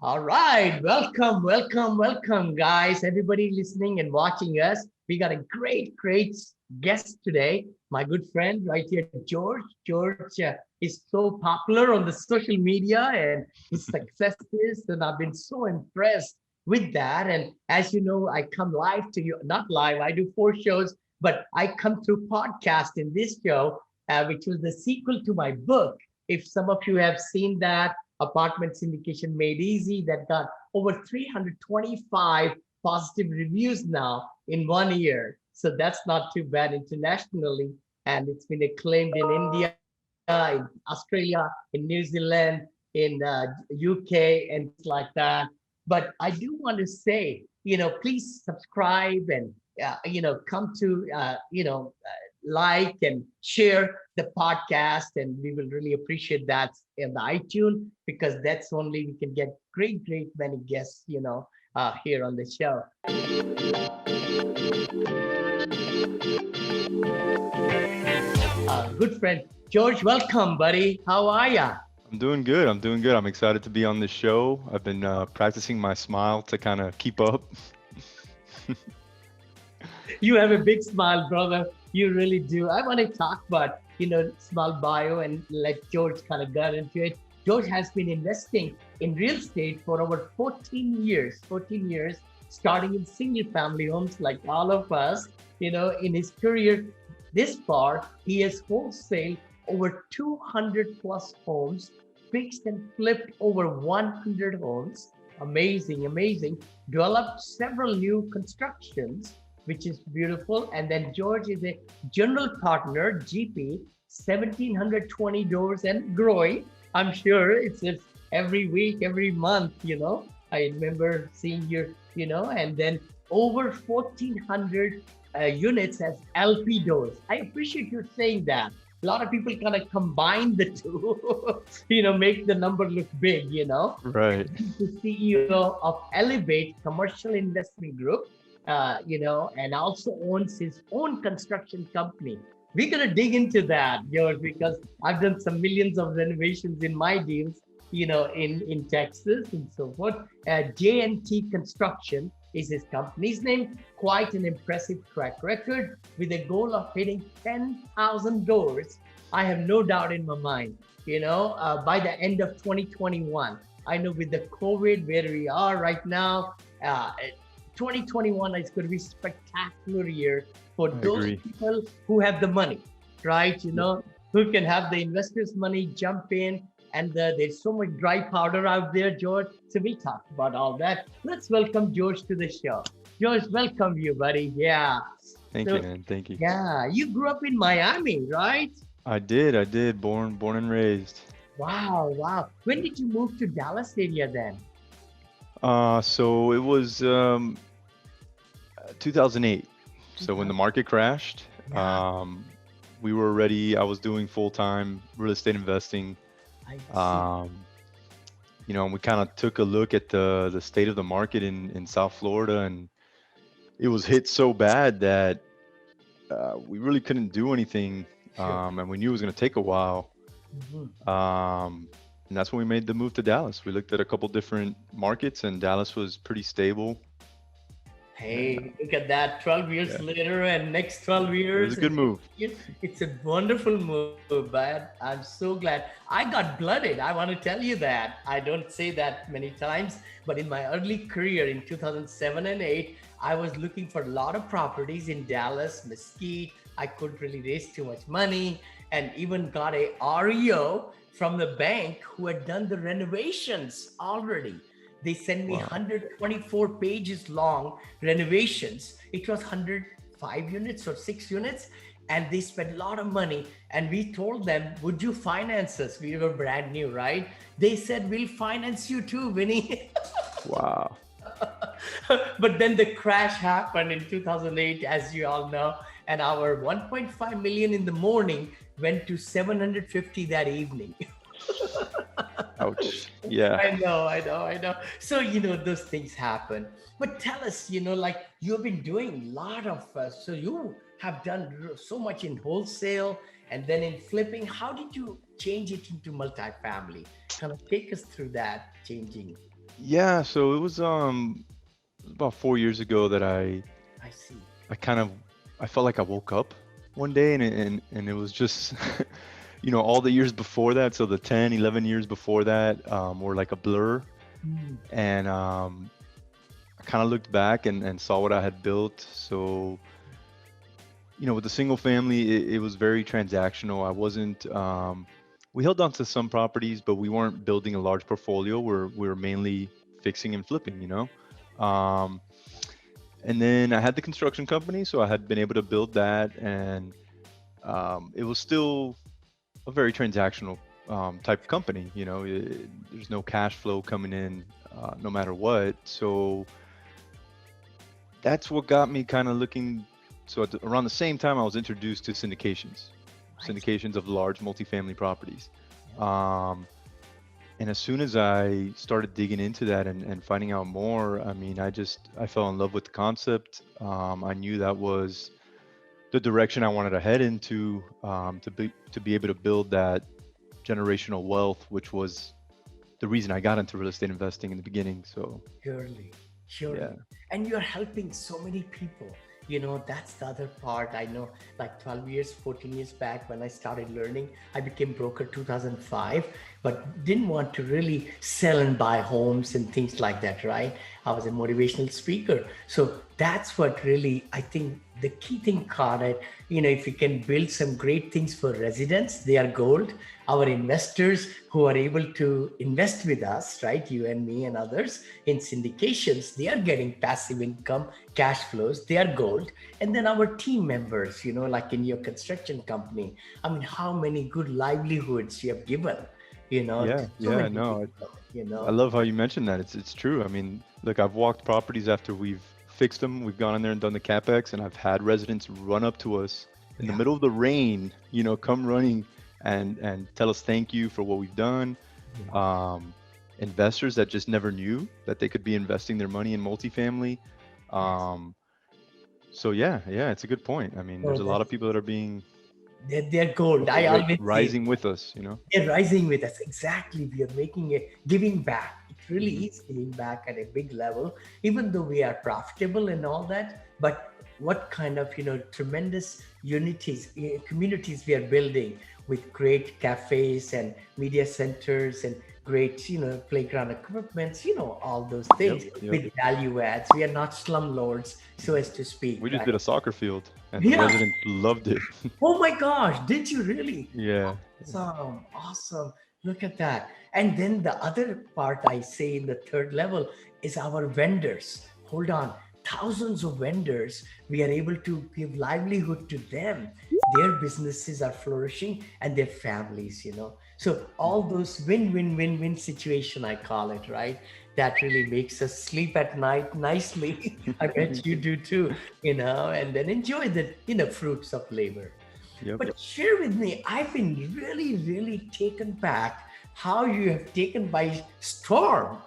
All right. Welcome, guys. Everybody listening and watching us. We got a great guest today. My good friend right here, George. George is so popular on the social media and his successes, and I've been so impressed with that. And as you know, I come live to you, not live, I do 4 shows, but I come through podcast in this show, which was the sequel to my book. If some of you have seen that, Apartment Syndication Made Easy, that got over 325 positive reviews now in 1 year. So that's not too bad internationally. And it's been acclaimed in India, in Australia, in New Zealand, in UK, and like that. But I do want to say, please subscribe and, come to, like and share the podcast, and we will really appreciate that in the iTunes, because that's only we can get great many guests, here on the show. Good friend George, welcome, buddy. How are ya? I'm doing good. I'm doing good. I'm excited to be on this show. I've been practicing my smile to kind of keep up. You have a big smile, brother. You really do. I want to talk about, small bio and let George kind of get into it. George has been investing in real estate for over 14 years, starting in single family homes like all of us. In his career this far, he has wholesaled over 200 plus homes, fixed and flipped over 100 homes. Amazing. Developed several new constructions, which is beautiful. And then George is a general partner, GP, 1,720 doors and growing. I'm sure it's every week, every month, I remember seeing your, and then over 1,400 units as LP doors. I appreciate you saying that. A lot of people kind of combine the two, make the number look big, Right. He's the CEO of Elevate Commercial Investment Group, and also owns his own construction company. We're going to dig into that, George, because I've done some millions of renovations in my deals, in Texas and so forth. JNT Construction is his company's name. Quite an impressive track record with a goal of hitting 10,000 doors. I have no doubt in my mind, by the end of 2021. I know with the COVID where we are right now, 2021 is going to be a spectacular year for those people who have the money, right? Who can have the investors' money jump in, and there's so much dry powder out there, George. So we talked about all that. Let's welcome George to the show. George, welcome you, buddy. Yeah. Thank you, man. Thank you. Yeah, you grew up in Miami, right? I did. Born and raised. Wow. When did you move to Dallas area then? So it was 2008. So when the market crashed, we were already, I was doing full-time real estate investing. And we kind of took a look at the state of the market in South Florida, and it was hit so bad that we really couldn't do anything. And we knew it was going to take a while. And that's when we made the move to Dallas. We looked at a couple different markets, and Dallas was pretty stable. Hey, look at that, 12 years later, and next 12 years. It was a good move. It's a wonderful move, but I'm so glad. I got blooded. I want to tell you that. I don't say that many times, but in my early career in 2007 and 8, I was looking for a lot of properties in Dallas, Mesquite. I couldn't really raise too much money, and even got a REO from the bank who had done the renovations already. They sent me 124 pages long renovations. It was 105 units or 6 units, and they spent a lot of money. And we told them, would you finance us? We were brand new, right? They said, we'll finance you too, Vinney. Wow. But then the crash happened in 2008, as you all know, and our 1.5 million in the morning went to 750 that evening. Ouch. Yeah. I know. So, those things happen. But tell us, you've been doing a lot of, so you have done so much in wholesale and then in flipping. How did you change it into multifamily? Kind of take us through that changing. Yeah, so it was about 4 years ago that I see. I kind of I felt like I woke up one day and it was just all the years before that, so the 10, 11 years before that were like a blur. Mm, And I kind of looked back and saw what I had built. So, with the single family, it was very transactional. I wasn't, we held on to some properties, but we weren't building a large portfolio. We were mainly fixing and flipping. Um, and then I had the construction company, so I had been able to build that, and it was still a very transactional type company. There's no cash flow coming in no matter what. So that's what got me kind of looking. So around the same time, I was introduced to I see. syndications of large multifamily properties. Yeah. Um, and as soon as I started digging into that and finding out more, I mean, I fell in love with the concept. I knew that was the direction I wanted to head into, to be able to build that generational wealth, which was the reason I got into real estate investing in the beginning. So Surely, yeah, surely. And you're helping so many people. That's the other part. I know, like 12 years, 14 years back when I started learning, I became broker 2005, but didn't want to really sell and buy homes and things like that, right? I was a motivational speaker. So that's what really, I think the key thing caught it. If you can build some great things for residents, they are gold. Our investors who are able to invest with us, right? You and me and others in syndications, they are getting passive income, cash flows, they are gold. And then our team members, like in your construction company, I mean, how many good livelihoods you have given, to yeah, so yeah. many No, people. I love how you mentioned that. It's true. I mean, look, I've walked properties after we've fixed them. We've gone in there and done the capex, and I've had residents run up to us in the Yeah. middle of the rain, come running and tell us thank you for what we've done. Yeah. Um, Investors that just never knew that they could be investing their money in multifamily. Yes. Um, so yeah, yeah, it's a good point. I mean, So there's a lot of people that are being they're gold. I always say rising with us. they're rising with us. Exactly. We are making a giving back. It really Hmm. is giving back at a big level, even though we are profitable and all that. But what kind of, tremendous unities, communities we are building with great cafes and media centers and great, playground equipments, all those Yep, things yep. with value adds. We are not slumlords, so as to speak, We just right? did a soccer field, and the Yeah. residents loved it. Oh my gosh, did you really? Yeah. Awesome, awesome. Look at that. And then the other part I say in the third level is our vendors. Hold on, thousands of vendors. We are able to give livelihood to them. Their businesses are flourishing and their families. So all those win-win-win-win situation, I call it, right? That really makes us sleep at night nicely. I bet you do too, and then enjoy the fruits of labor. Yep. But share with me, I've been really, really taken back how you have taken by storm.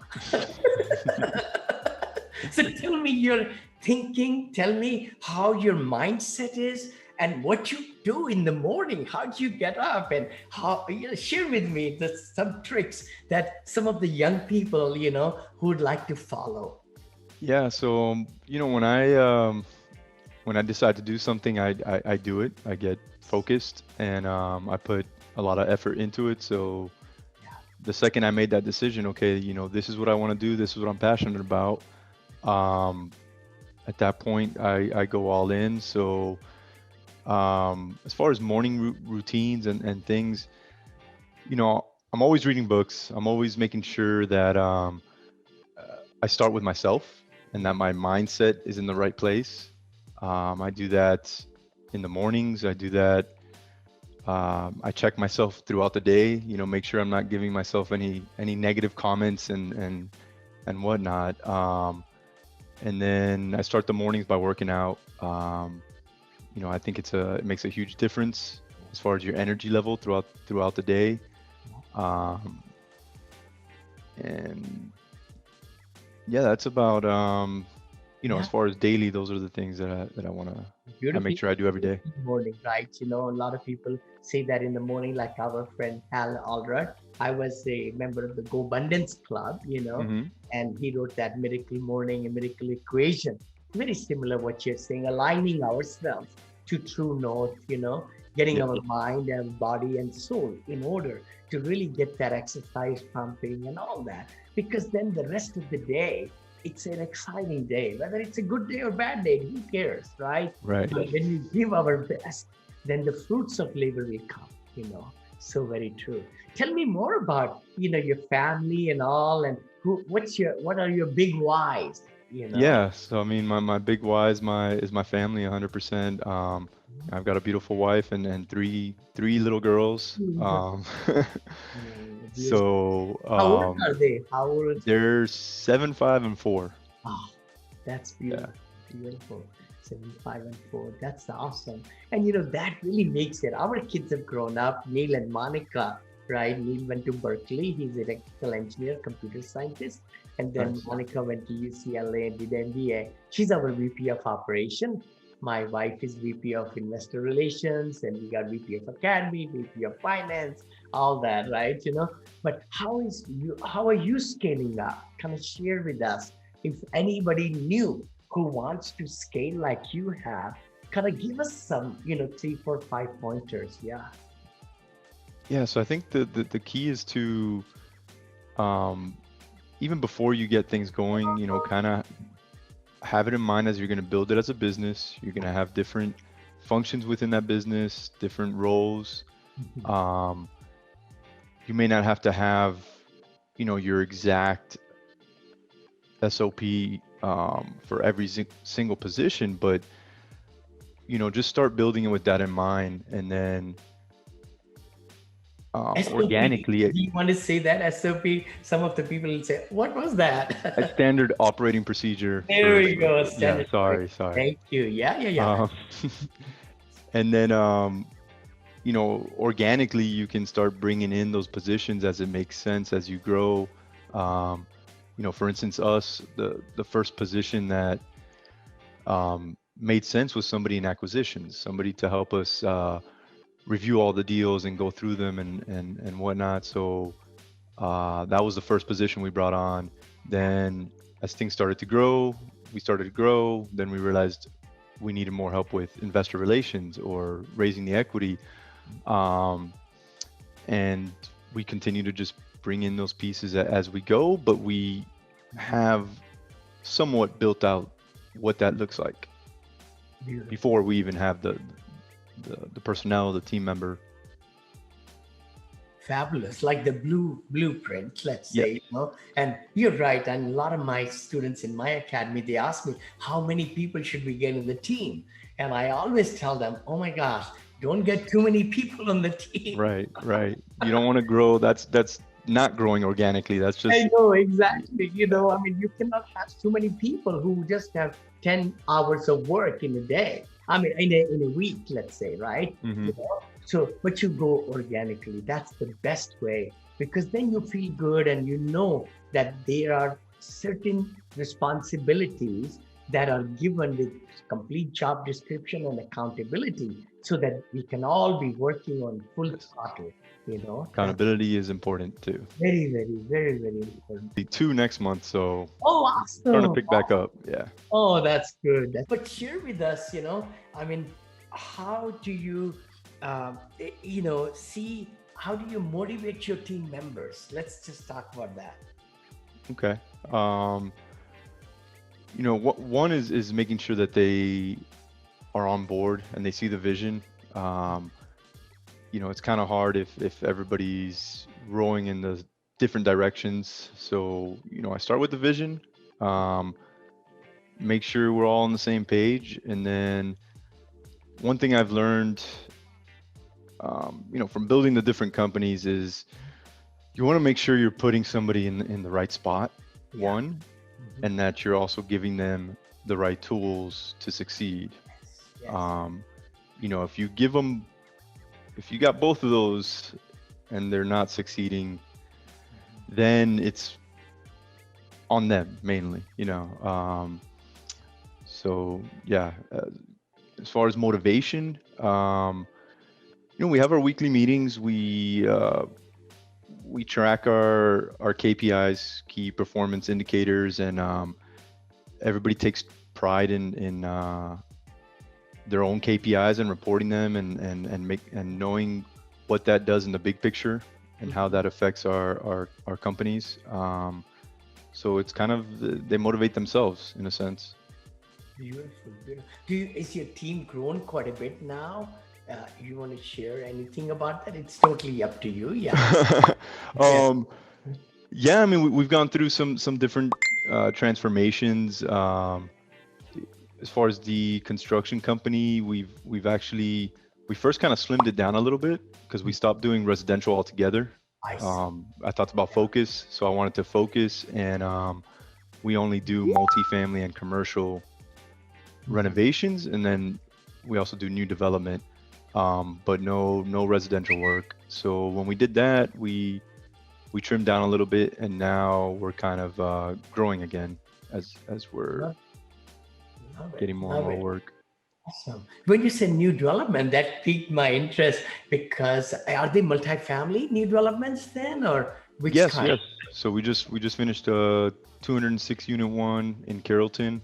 So tell me your thinking, tell me how your mindset is and what you do in the morning. How do you get up and how share with me some tricks that some of the young people, who would like to follow. Yeah. So when I decide to do something, I do it. I get focused and I put a lot of effort into it. So Yeah. the second I made that decision, okay, this is what I want to do. This is what I'm passionate about. Um, at that point, I go all in. So as far as morning routines and things, I'm always reading books. I'm always making sure that I start with myself and that my mindset is in the right place. I do that in the mornings. I do that. I check myself throughout the day. Make sure I'm not giving myself any negative comments and whatnot. And then I start the mornings by working out. I think it makes a huge difference as far as your energy level throughout the day. Um, and yeah, that's about as Yeah. far as daily, those are the things I make Beautiful. sure I do every day. Morning, right? A lot of people say that in the morning, like our friend Hal Alred. I was a member of the Go Abundance Club, Hmm. and he wrote that miracle morning and miracle equation. Very similar what you're saying, aligning ourselves to true north, getting Yeah. our mind and body and soul in order to really get that exercise pumping and all that. Because then the rest of the day, it's an exciting day, whether it's a good day or bad day, who cares, right? Right. But when we give our best, then the fruits of labor will come, you know. So very true. Tell me more about, your family and all, and what are your big whys, Yeah. So I mean, my big why is my family 100%. I've got a beautiful wife and three little girls. Beautiful. So How old are they? How old? they're 7, 5, and 4. Oh, that's Yeah. beautiful. Beautiful. 7, 5, and 4. That's awesome. And that really makes it. Our kids have grown up. Neil and Monica, right? Neil went to Berkeley. He's an electrical engineer, computer scientist. And then Nice. Monica went to UCLA and did MBA. She's our VP of operation. My wife is VP of investor relations, and we got VP of academy, VP of finance, all that, right? But how are you scaling up? Kind of share with us if anybody new who wants to scale like you have, kind of give us some, 3, 4, 5 pointers. Yeah. Yeah. So I think the key is to um, even before you get things going, kind of have it in mind as you're going to build it as a business. You're going to have different functions within that business, different roles. Um, you may not have to have, your exact SOP for every single position, but just start building it with that in mind, and then SOP. organically, Do you want to say that SOP? Some of the people will say, "What was a that?" standard operating procedure There for, we go. yeah, Standard. sorry. Thank you. Yeah, yeah, yeah. Um, and then organically you can start bringing in those positions as it makes sense as you grow. For instance, us, the first position that made sense was somebody in acquisitions, somebody to help us review all the deals and go through them and whatnot. So that was the first position we brought on. Then as things started to grow, we started to grow. Then we realized we needed more help with investor relations or raising the equity. And we continue to just bring in those pieces as we go, but we have somewhat built out what that looks like Beautiful. before we even have the personnel, the team member. Fabulous, like the blueprint, let's Yeah. say, and you're right. And a lot of my students in my academy, they ask me, how many people should we get in the team? And I always tell them, oh my gosh, don't get too many people on the team. Right, right. You don't want to grow. That's not growing organically. That's I just know exactly. I mean, you cannot have too many people who just have 10 hours of work in a day. I mean, in a week, let's say, right? Mhm. So, but you go organically. That's the best way, because then you feel good and you know that there are certain responsibilities that are given with complete job description and accountability, so that we can all be working on full throttle. That's accountability is important too. very, very, very, very important. The 2 next month, so Oh, starting to awesome. pick back up. Yeah. Oh, that's good. But share with us, I mean, how do you, see, how do you motivate your team members? Let's just talk about that. Okay. What one is making sure that they are on board and they see the vision. It's kind of hard if everybody's rowing in the different directions. So, I start with the vision, make sure we're all on the same page. And then one thing I've learned, from building the different companies is you want to make sure you're putting somebody in the right spot, Yeah. one, and that you're also giving them the right tools to succeed. Yes. If you got both of those and they're not succeeding, then it's on them mainly, so yeah, as far as motivation, we have our weekly meetings. we track our KPIs, key performance indicators, and everybody takes pride in their own KPIs and reporting them and knowing what that does in the big picture and how that affects our companies. So it's kind of they motivate themselves in a sense. Beautiful, beautiful. Is your team grown quite a bit now? You want to share anything about that? It's totally up to you. Yeah. Yeah. Yeah, I mean we've gone through some different transformations. As far as the construction company, we first kind of slimmed it down a little bit because we stopped doing residential altogether. I see. I talked about focus, so I wanted to focus, and we only do multifamily and commercial renovations, and then we also do new development, but no residential work. So when we did that, we trimmed down a little bit, and now we're kind of growing again as we're Love it. getting more and Love more it. work. Awesome. When you say new development, that piqued my interest because are they multifamily new developments then, or which Yes, kind? yes. So we just finished a 206 unit one in Carrollton.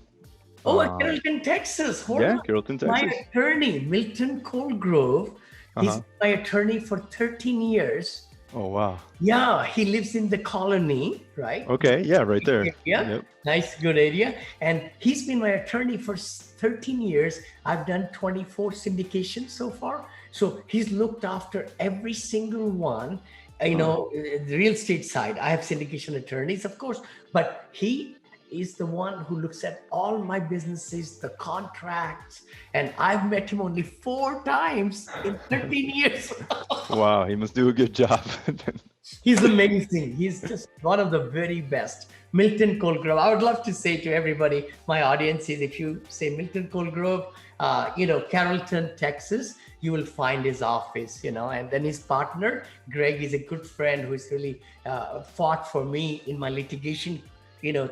Oh, Um, Carrollton, Texas. Hold yeah, on. Carrollton, My Texas. attorney, Milton Colgrove, he's Uh-huh. my attorney for 13 years. Oh, wow. Yeah, he lives in the colony, right? Okay, yeah, right there. Yeah, Yep. nice, good area. And he's been my attorney for 13 years. I've done 24 syndications so far. So he's looked after every single one. The real estate side, I have syndication attorneys, of course, but he is the one who looks at all my businesses, the contracts, and I've met him only 4 times in 13 years. Wow, he must do a good job. He's amazing. He's just one of the very best. Milton Colgrove. I would love to say to everybody, my audience is if you say Milton Colgrove, Carrollton, Texas, you will find his office, and then his partner, Greg, is a good friend who's really fought for me in my litigation,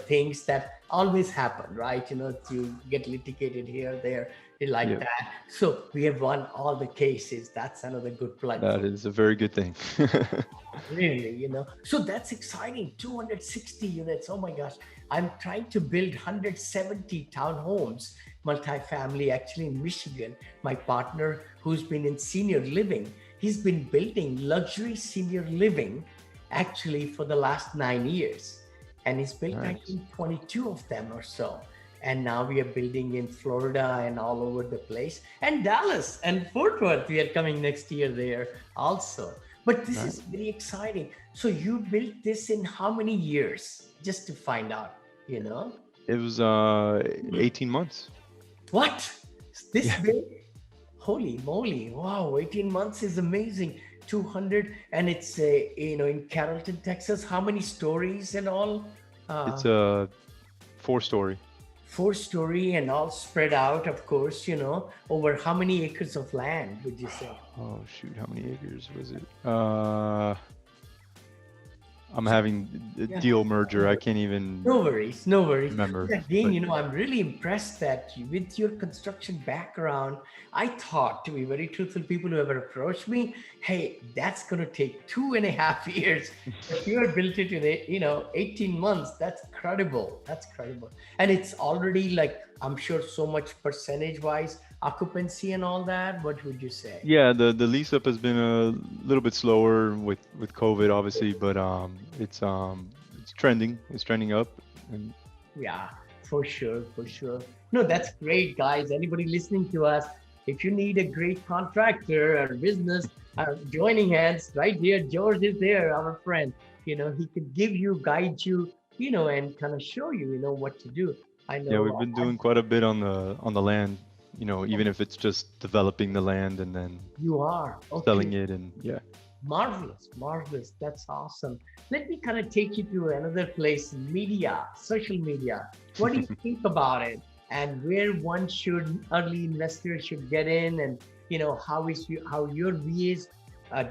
things that always happen, right? You get litigated here, there, like Yep. that. So we have won all the cases. That's another good plug. That is a very good thing. Really. So that's exciting. 260 units. Oh my gosh. I'm trying to build 170 townhomes, multifamily, actually in Michigan. My partner, who's been in senior living, he's been building luxury senior living actually for the last 9 years. And he's built, I Nice. think, 22 of them or so. And now we are building in Florida and all over the place. And Dallas and Fort Worth, we are coming next year there also. But this is Nice. very exciting. So you built this in how many years? Just to find out, It was 18 months. What? This Yeah. big? Holy moly. Wow, 18 months is amazing. 200, and it's in Carrollton, Texas. How many stories and all? It's a 4-story. 4-story and all spread out, of course, over how many acres of land would you say? Oh shoot, how many acres was it? I'm having a Yeah. deal merger. I can't even No worries, no worries. remember. But again, But I'm really impressed that with your construction background, I thought, to be very truthful, people who ever approached me, hey, that's going to take 2.5 years. But you have built it in 18 months. That's credible. That's credible. And it's already like, I'm sure so much percentage wise occupancy and all that. What would you say? yeah, the lease up has been a little bit slower with COVID, obviously, but it's trending. It's trending up, and Yeah, for sure, for sure. No, that's great, guys. Anybody listening to us, if you need a great contractor or business, joining hands right here, George is there, our friend. He could give you, guide you, and kind of show you, what to do. I yeah, know. we've been doing quite a bit on the land. Even if it's just developing the land and then You are. selling Okay. it, and yeah. Marvelous, marvelous. That's awesome. Let me kind of take you to another place, media, social media. What do you think about it? And where early investors should get in, and how your VAs,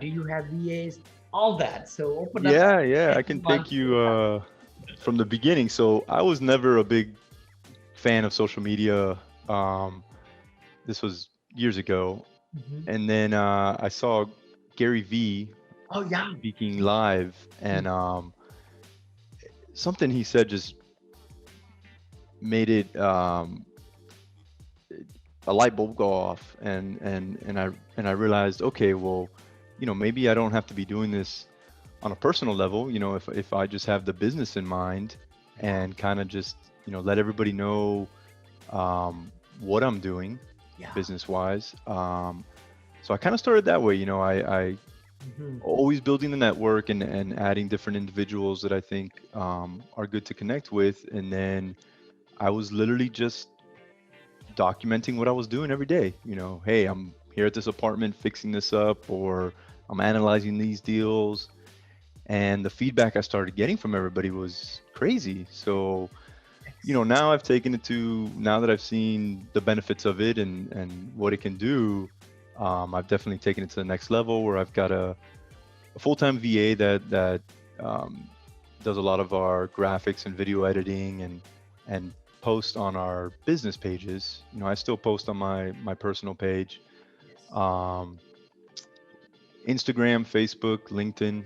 do you have VAs? All that. So open up. Yeah, I can take you from the beginning. So I was never a big fan of social media. This was years ago, Mhm. and then I saw Gary V Oh yeah. speaking live, and something he said just made it a light bulb go off, and I realized, okay, well, maybe I don't have to be doing this on a personal level. If I just have the business in mind Yeah. and kind of just let everybody know what I'm doing Yeah. business wise. So I kind of started that way. I Mhm. always building the network and adding different individuals that I think are good to connect with, and then I was literally just documenting what I was doing every day. Hey, I'm here at this apartment fixing this up, or I'm analyzing these deals. And the feedback I started getting from everybody was crazy. So, now I've taken it to, now that I've seen the benefits of it and what it can do, I've definitely taken it to the next level where I've got a full-time VA that does a lot of our graphics and video editing and post on our business pages. I still post on my personal page, Yes. um, Instagram, Facebook, LinkedIn.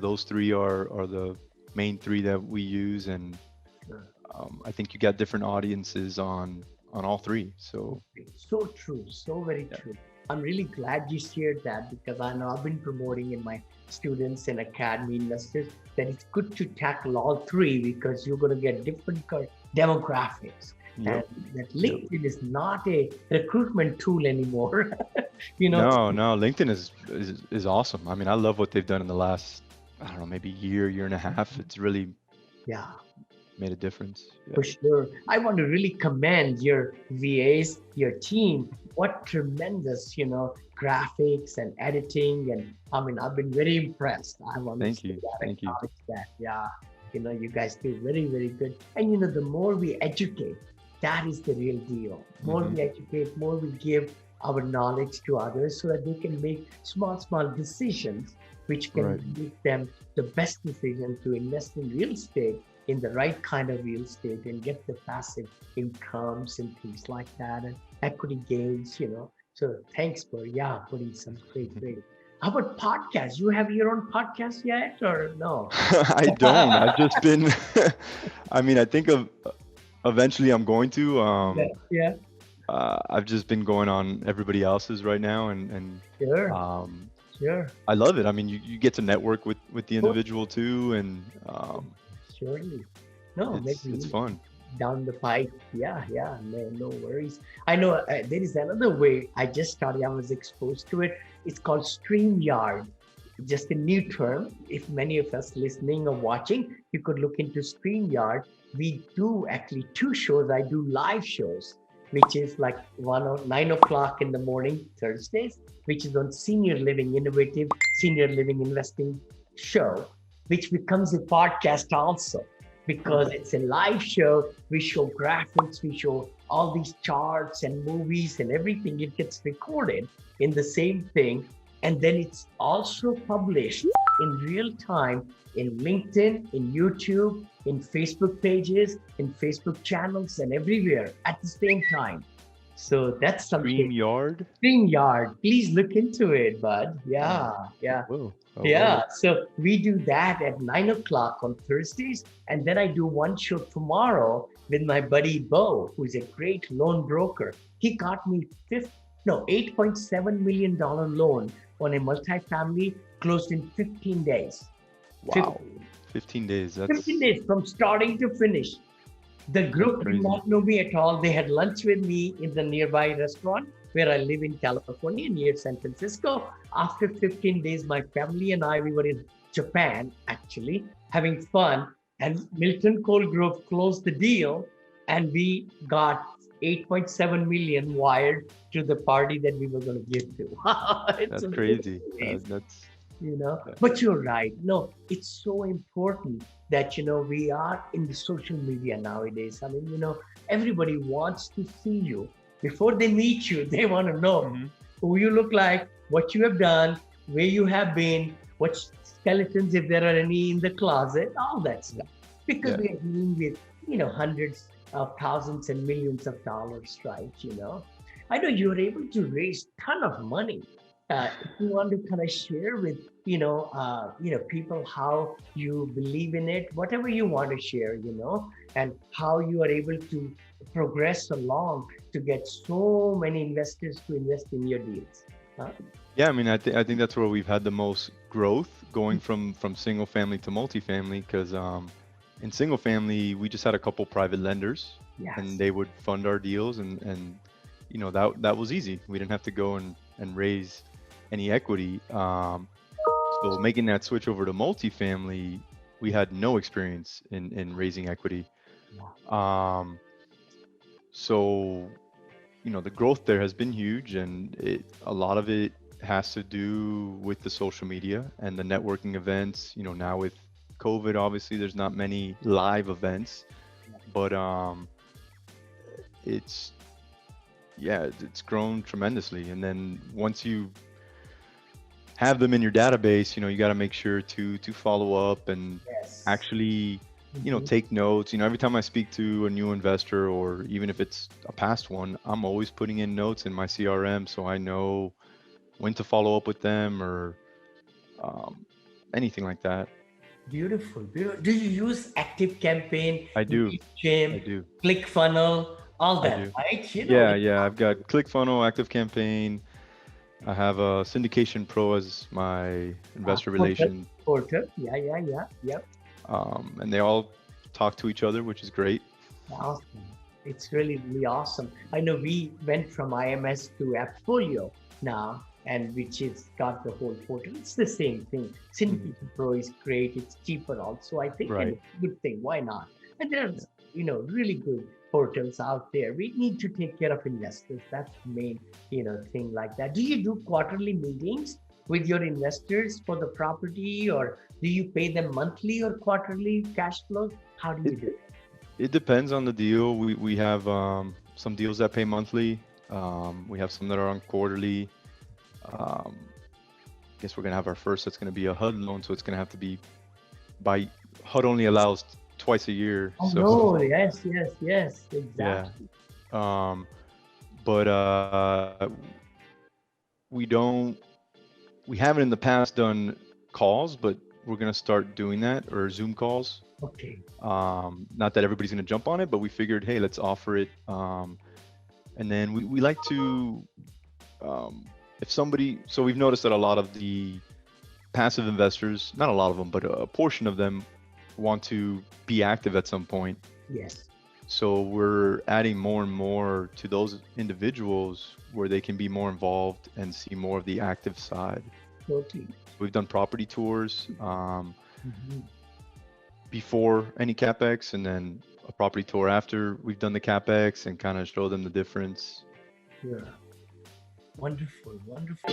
Those three are the main three that we use, and Sure. I think you got different audiences on all three. So So true, so very yeah. true. I'm really glad you shared that because I know I've been promoting in my students and academy investors that it's good to tackle all three because you're going to get different demographics. And Yep. that Yep. LinkedIn is not a recruitment tool anymore. you know, No, LinkedIn is awesome. I mean, I love what they've done in the last, I don't know, maybe year and a half. It's really yeah. made a difference. Yeah. For sure. I want to really commend your VAs, your team. What tremendous, graphics and editing. And I mean, I've been very impressed. I want to Thank say you. that, Thank you. acknowledge that. Yeah. You guys do very, very good. And, the more we educate, that is the real deal. More Hmm. we educate, more we give our knowledge to others so that they can make small, small decisions, which can Right. make them the best decision to invest in real estate in the right kind of real estate and get the passive incomes and things like that and equity gains. So thanks for putting some great. How about podcast? You have your own podcast yet or no? I don't. I've just been. I mean, I think of eventually I'm going to. Yeah, yeah, I've just been going on everybody else's right now, and sure, um, sure. I love it. I mean, you get to network with the Oh, individual too, and surely. No, it's maybe fun. down the pipe. Yeah, no worries. I know there is another way. I just started. I was exposed to it. It's called StreamYard. Just a new term. If many of us listening or watching, you could look into StreamYard. We do actually two shows. I do live shows, which is like 9 o'clock in the morning Thursdays, which is on Senior Living Innovative Senior Living Investing show, which becomes a podcast also because it's a live show. We show graphics, we show all these charts and movies and everything. It gets recorded in the same thing. And then it's also published in real time in LinkedIn, in YouTube, in Facebook pages, in Facebook channels, and everywhere at the same time. So that's something. StreamYard. StreamYard, please look into it, bud. Oh, Yeah, I yeah. will. I Yeah, will. so we do that at 9 o'clock on Thursdays. And then I do one show tomorrow with my buddy Bo, who's a great loan broker. He got me $8.7 million loan on a multifamily closed in 15 days. Wow. 15 days. 15 That's days from starting to finish. The that's group did crazy. not know me at all. They had lunch with me in the nearby restaurant where I live in California near San Francisco. After 15 days, my family and we were in Japan actually having fun. And Milton Colgrove closed the deal and we got 8.7 million wired to the party that we were going to give to. It's That's amazing. crazy. That's yeah. But you're right. No, it's so important that we are in the social media nowadays. I mean, everybody wants to see you before they meet you. They want to know Hmm. who you look like, what you have done, where you have been, what skeletons, if there are any in the closet, all that stuff, because Yeah. we are dealing with hundreds of thousands and millions of dollars, right? I know you're able to raise ton of money. If you want to kind of share with people how you believe in it, whatever you want to share, and how you are able to progress along to get so many investors to invest in your deals. Huh? Yeah, I mean, I think that's where we've had the most growth going from single family to multifamily because in single family we just had a couple private lenders and Yes. they would fund our deals and that was easy. We didn't have to go and raise any equity. So making that switch over to multifamily, we had no experience in raising equity. Um, so the growth there has been huge, and a lot of it has to do with the social media and the networking events. Now with COVID, obviously, there's not many live events, but it's yeah, it's grown tremendously. And then once you have them in your database, you got to make sure to follow up and Yes. actually Mhm. take notes. Every time I speak to a new investor or even if it's a past one, I'm always putting in notes in my CRM so I know when to follow up with them or um, anything like that. Beautiful, beautiful. Do you use active campaign, I do. lead gem, I do. click funnel, all I that, do. right? Yeah, I've got ClickFunnels, Active Campaign. I have a Syndication Pro as my investor Portal, relation, portal. Yeah, yeah, yeah. Yep. and they all talk to each other, which is great. Awesome. It's really, really awesome. I know we went from IMS to Appfolio now, and which is got the whole portal. It's the same thing. Mhm. Syndication Pro is great. It's cheaper also, I think, and Right. it's a good thing. Why not? And Yeah. there's, really good portals out there. We need to take care of investors. That's the main, thing like that. Do you do quarterly meetings with your investors for the property, or do you pay them monthly or quarterly cash flows? How do you It do it? it depends on the deal. We have some deals that pay monthly. We have some that are on quarterly. Um, guess we're gonna have our first. That's gonna be a HUD loan, so it's gonna have to be by HUD only allows twice a year. Oh So no, yes, yes, yes, yeah. exactly. Um, but we don't. We haven't in the past done calls, but we're gonna start doing that or Zoom calls. Okay. Not that everybody's gonna jump on it, but we figured, hey, let's offer it. And then we like to, um, if somebody, so we've noticed that a lot of the passive investors, not a lot of them, but a portion of them want to be active at some point. Yes, So we're adding more and more to those individuals where they can be more involved and see more of the active side. totally. We've done property tours Mhm. before any CapEx and then a property tour after we've done the CapEx and kind of show them the difference. Yeah. Wonderful, wonderful.